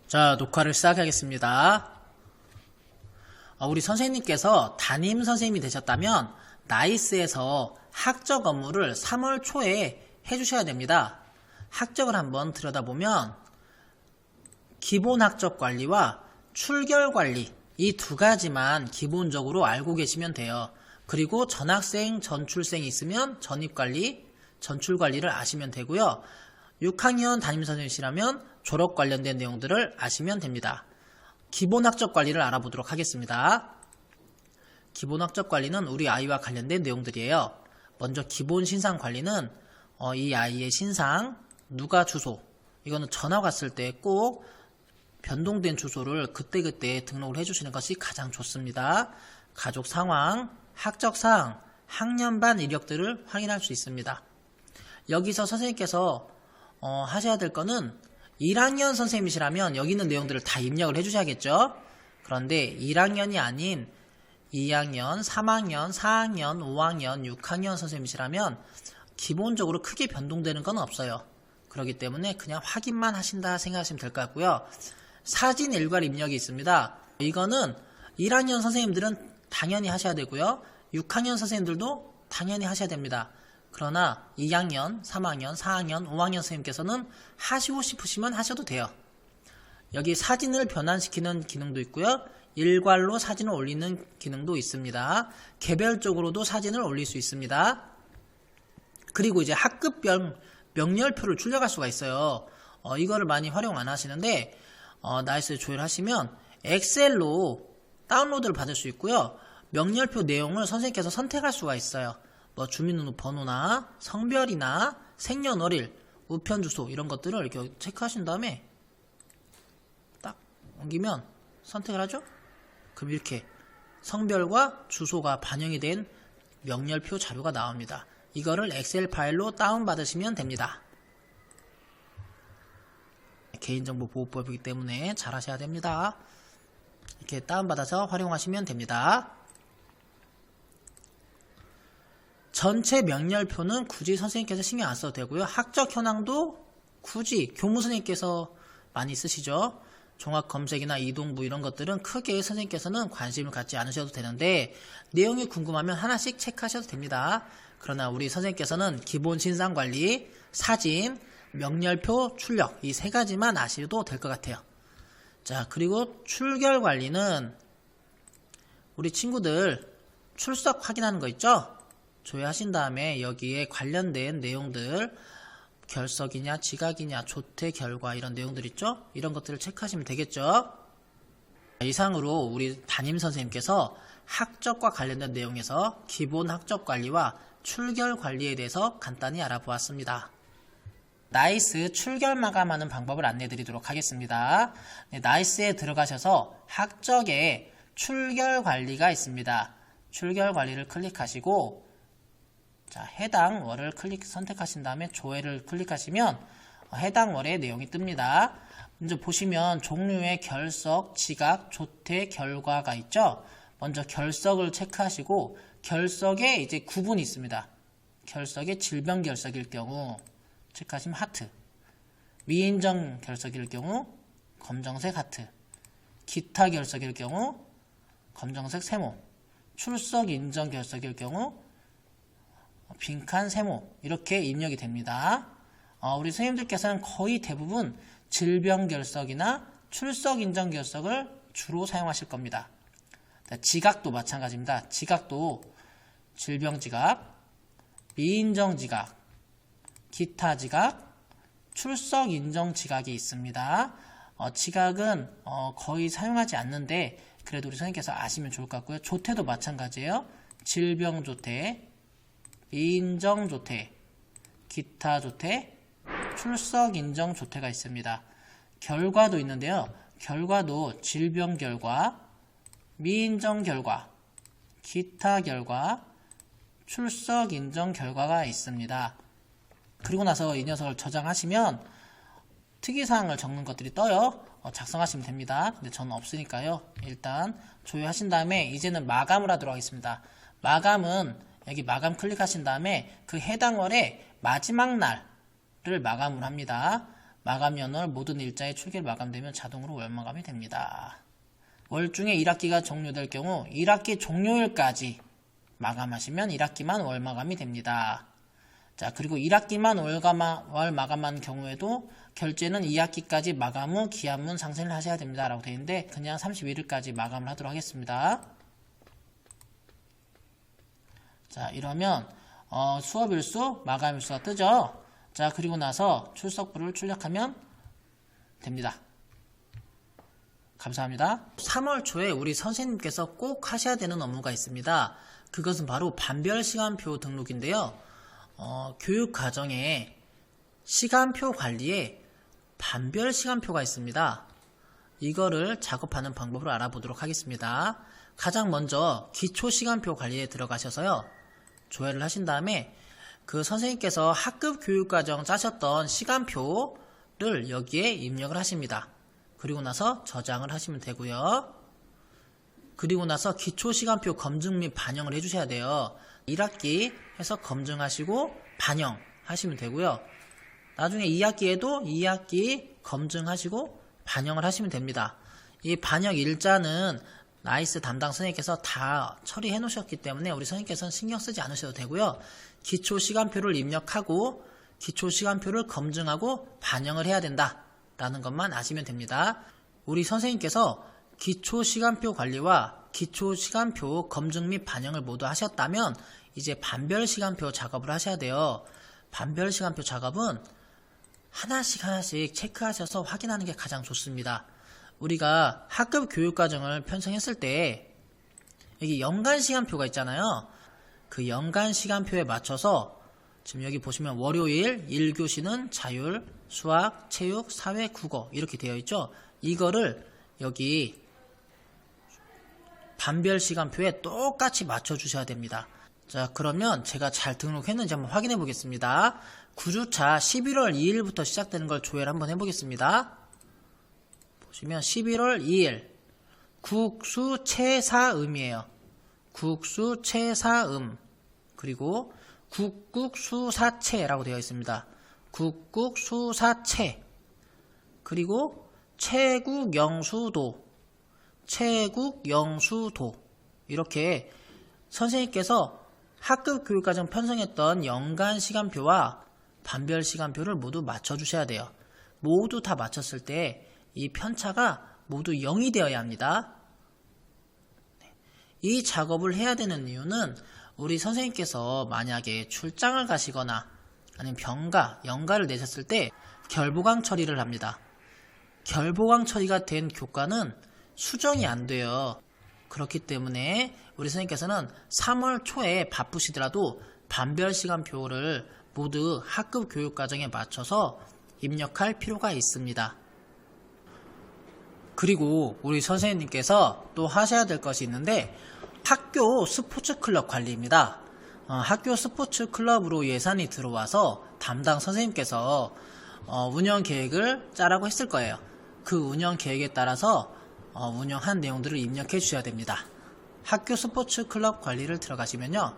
자, 녹화를 시작하겠습니다. 우리 선생님께서 담임 선생님이 되셨다면 나이스에서 학적 업무를 3월 초에 해주셔야 됩니다. 학적을 한번 들여다보면 기본 학적 관리와 출결 관리 이 두 가지만 기본적으로 알고 계시면 돼요. 그리고 전학생, 전출생이 있으면 전입관리, 전출관리를 아시면 되고요. 6학년 담임선생님이시라면 졸업 관련된 내용들을 아시면 됩니다. 기본 학적 관리를 알아보도록 하겠습니다. 기본 학적 관리는 우리 아이와 관련된 내용들이에요. 먼저 기본 신상 관리는 이 아이의 신상, 누가 주소, 이거는 전화 왔을 때 꼭 변동된 주소를 그때그때 등록을 해주시는 것이 가장 좋습니다. 가족 상황, 학적 사항, 학년반 이력들을 확인할 수 있습니다. 여기서 선생님께서 하셔야 될 거는 1학년 선생님이시라면 여기 있는 내용들을 다 입력을 해주셔야겠죠. 그런데 1학년이 아닌 2학년, 3학년, 4학년, 5학년, 6학년 선생님이시라면 기본적으로 크게 변동되는 건 없어요. 그렇기 때문에 그냥 확인만 하신다 생각하시면 될 것 같고요. 사진 일괄 입력이 있습니다. 이거는 1학년 선생님들은 당연히 하셔야 되고요. 6학년 선생님들도 당연히 하셔야 됩니다. 그러나 2학년, 3학년, 4학년, 5학년 선생님께서는 하시고 싶으시면 하셔도 돼요. 여기 사진을 변환시키는 기능도 있고요. 일괄로 사진을 올리는 기능도 있습니다. 개별적으로도 사진을 올릴 수 있습니다. 그리고 이제 학급별 명렬표를 출력할 수가 있어요. 이거를 많이 활용 안 하시는데 나이스 조회하시면 엑셀로 다운로드를 받을 수 있고요. 명렬표 내용을 선생님께서 선택할 수가 있어요. 뭐 주민등록번호나 성별이나 생년월일, 우편주소 이런 것들을 이렇게 체크하신 다음에 딱 옮기면 선택을 하죠. 그럼 이렇게 성별과 주소가 반영이 된 명렬표 자료가 나옵니다. 이거를 엑셀 파일로 다운받으시면 됩니다. 개인정보보호법이기 때문에 잘 하셔야 됩니다. 이렇게 다운받아서 활용하시면 됩니다. 전체 명렬표는 굳이 선생님께서 신경 안 써도 되고요. 학적 현황도 굳이 교무 선생님께서 많이 쓰시죠. 종합검색이나 이동부 이런 것들은 크게 선생님께서는 관심을 갖지 않으셔도 되는데 내용이 궁금하면 하나씩 체크하셔도 됩니다. 그러나 우리 선생님께서는 기본 신상관리, 사진, 명렬표 출력 이 세 가지만 아셔도 될 것 같아요. 자, 그리고 출결 관리는 우리 친구들 출석 확인하는 거 있죠? 조회하신 다음에 여기에 관련된 내용들 결석이냐 지각이냐 조퇴 결과 이런 내용들 있죠? 이런 것들을 체크하시면 되겠죠? 이상으로 우리 담임선생님께서 학적과 관련된 내용에서 기본 학적 관리와 출결 관리에 대해서 간단히 알아보았습니다. 나이스 출결 마감하는 방법을 안내해 드리도록 하겠습니다. 네, 나이스에 들어가셔서 학적에 출결 관리가 있습니다. 출결 관리를 클릭하시고 자, 해당 월을 선택하신 다음에 조회를 클릭하시면 해당 월의 내용이 뜹니다. 먼저 보시면 종류의 결석, 지각, 조퇴, 결과가 있죠. 먼저 결석을 체크하시고 결석에 이제 구분이 있습니다. 결석에 질병 결석일 경우 체크하시면 하트, 미인정 결석일 경우 검정색 하트, 기타 결석일 경우 검정색 세모, 출석 인정 결석일 경우 빈칸 세모 이렇게 입력이 됩니다. 우리 선생님들께서는 거의 대부분 질병 결석이나 출석 인정 결석을 주로 사용하실 겁니다. 지각도 마찬가지입니다. 지각도 질병 지각, 미인정 지각, 기타 지각, 출석 인정 지각이 있습니다. 지각은 거의 사용하지 않는데 그래도 우리 선생님께서 아시면 좋을 것 같고요. 조퇴도 마찬가지예요. 질병 조퇴, 미인정 조퇴, 기타 조퇴, 출석 인정 조퇴가 있습니다. 결과도 있는데요. 결과도 질병 결과, 미인정 결과, 기타 결과, 출석 인정 결과가 있습니다. 그리고 나서 이 녀석을 저장하시면 특이사항을 적는 것들이 떠요. 작성하시면 됩니다. 근데 저는 없으니까요. 일단 조회하신 다음에 이제는 마감을 하도록 하겠습니다. 마감은 여기 마감 클릭하신 다음에 그 해당 월의 마지막 날을 마감을 합니다. 마감 연월 모든 일자의 출결 마감되면 자동으로 월 마감이 됩니다. 월 중에 1학기가 종료될 경우 1학기 종료일까지 마감하시면 1학기만 월 마감이 됩니다. 자, 그리고 1학기만 월 마감한 경우에도 결제는 2학기까지 마감 후 기한문 상생을 하셔야 됩니다. 라고 되어 있는데 그냥 31일까지 마감을 하도록 하겠습니다. 자, 이러면 수업일수, 마감일수가 뜨죠. 자, 그리고 나서 출석부를 출력하면 됩니다. 감사합니다. 3월 초에 우리 선생님께서 꼭 하셔야 되는 업무가 있습니다. 그것은 바로 반별시간표 등록인데요. 교육과정에 시간표 관리에 반별시간표가 있습니다. 이거를 작업하는 방법을 알아보도록 하겠습니다. 가장 먼저 기초시간표 관리에 들어가셔서요. 조회를 하신 다음에 그 선생님께서 학급 교육과정 짜셨던 시간표를 여기에 입력을 하십니다. 그리고 나서 저장을 하시면 되고요. 그리고 나서 기초시간표 검증 및 반영을 해주셔야 돼요. 1학기 해서 검증하시고 반영하시면 되고요. 나중에 2학기에도 2학기 검증하시고 반영을 하시면 됩니다. 이 반영 일자는 나이스 담당 선생님께서 다 처리해 놓으셨기 때문에 우리 선생님께서는 신경 쓰지 않으셔도 되고요. 기초시간표를 입력하고 기초시간표를 검증하고 반영을 해야 된다라는 것만 아시면 됩니다. 우리 선생님께서 기초시간표 관리와 기초시간표 검증 및 반영을 모두 하셨다면 이제 반별시간표 작업을 하셔야 돼요. 반별시간표 작업은 하나씩 체크하셔서 확인하는 게 가장 좋습니다. 우리가 학급 교육과정을 편성했을 때 여기 연간시간표가 있잖아요. 그 연간시간표에 맞춰서 지금 여기 보시면 월요일 1교시는 자율, 수학, 체육, 사회, 국어 이렇게 되어 있죠. 이거를 여기 반별시간표에 똑같이 맞춰주셔야 됩니다. 자, 그러면 제가 잘 등록했는지 한번 확인해 보겠습니다. 9주차 11월 2일부터 시작되는 걸 조회를 한번 해보겠습니다. 보시면 11월 2일 국수채사음이에요. 국수채사음 그리고 국국수사채라고 되어 있습니다. 국국수사채 그리고 체국영수도 이렇게 선생님께서 학급 교육과정 편성했던 연간 시간표와 반별 시간표를 모두 맞춰주셔야 돼요. 모두 다 맞췄을 때 이 편차가 모두 0이 되어야 합니다. 이 작업을 해야 되는 이유는 우리 선생님께서 만약에 출장을 가시거나 아니면 병가, 연가를 내셨을 때 결보강 처리를 합니다. 결보강 처리가 된 교과는 수정이 안 돼요. 그렇기 때문에 우리 선생님께서는 3월 초에 바쁘시더라도 반별 시간표를 모두 학급 교육과정에 맞춰서 입력할 필요가 있습니다. 그리고 우리 선생님께서 또 하셔야 될 것이 있는데 학교 스포츠클럽 관리입니다. 학교 스포츠클럽으로 예산이 들어와서 담당 선생님께서 운영 계획을 짜라고 했을 거예요. 그 운영 계획에 따라서 운영한 내용들을 입력해 주셔야 됩니다. 학교 스포츠클럽 관리를 들어가시면요.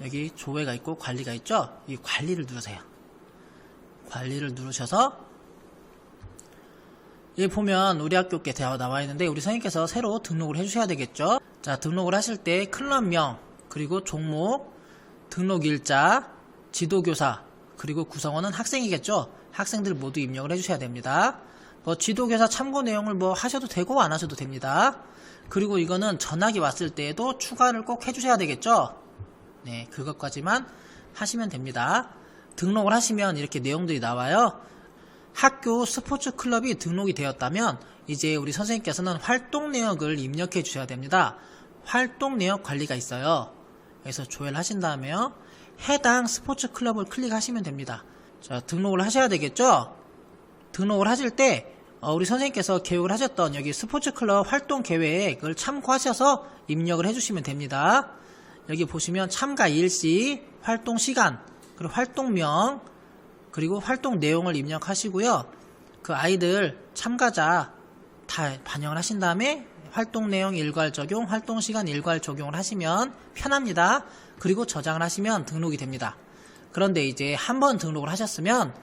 여기 조회가 있고 관리가 있죠? 이 관리를 누르세요. 관리를 누르셔서 여기 보면 우리 학교 게 나와 있는데 우리 선생님께서 새로 등록을 해주셔야 되겠죠? 자, 등록을 하실 때 클럽명, 그리고 종목, 등록일자, 지도교사, 그리고 구성원은 학생이겠죠? 학생들 모두 입력을 해주셔야 됩니다. 지도교사 참고 내용을 하셔도 되고 안 하셔도 됩니다. 그리고 이거는 전학이 왔을 때에도 추가를 꼭 해주셔야 되겠죠? 네, 그것까지만 하시면 됩니다. 등록을 하시면 이렇게 내용들이 나와요. 학교 스포츠 클럽이 등록이 되었다면 이제 우리 선생님께서는 활동 내역을 입력해 주셔야 됩니다. 활동 내역 관리가 있어요. 그래서 조회를 하신 다음에 해당 스포츠 클럽을 클릭하시면 됩니다. 자, 등록을 하셔야 되겠죠? 등록을 하실 때 우리 선생님께서 계획을 하셨던 여기 스포츠 클럽 활동 계획을 참고하셔서 입력을 해주시면 됩니다. 여기 보시면 참가 일시, 활동 시간, 그리고 활동명, 그리고 활동 내용을 입력하시고요. 그 아이들 참가자 다 반영을 하신 다음에 활동 내용 일괄 적용, 활동 시간 일괄 적용을 하시면 편합니다. 그리고 저장을 하시면 등록이 됩니다. 그런데 이제 한번 등록을 하셨으면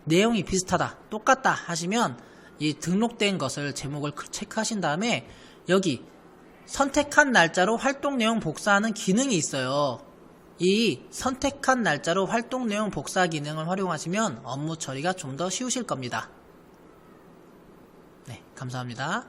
내용이 비슷하다, 똑같다 하시면 이 등록된 것을 제목을 체크하신 다음에 여기 선택한 날짜로 활동 내용 복사하는 기능이 있어요. 이 선택한 날짜로 활동 내용 복사 기능을 활용하시면 업무 처리가 좀 더 쉬우실 겁니다. 네, 감사합니다.